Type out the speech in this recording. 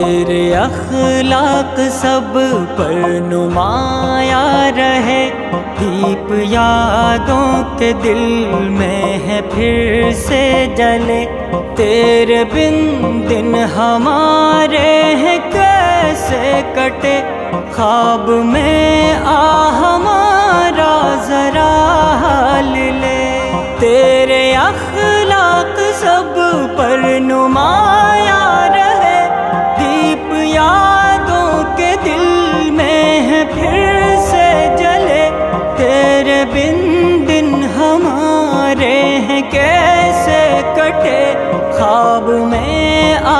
तेरे अखलाक सब पर नुमाया रहे, दीप यादों के दिल में है फिर से जले। तेरे बिन दिन हमारे हैं कैसे कटे, ख्वाब में आ हमारा जरा हाल ले। तेरे अखलाक सब पर नुमाया रहे, दीप यादों के दिल में है फिर से जले। तेरे बिन दिन हमारे हैं कैसे कटे, ख्वाब में आ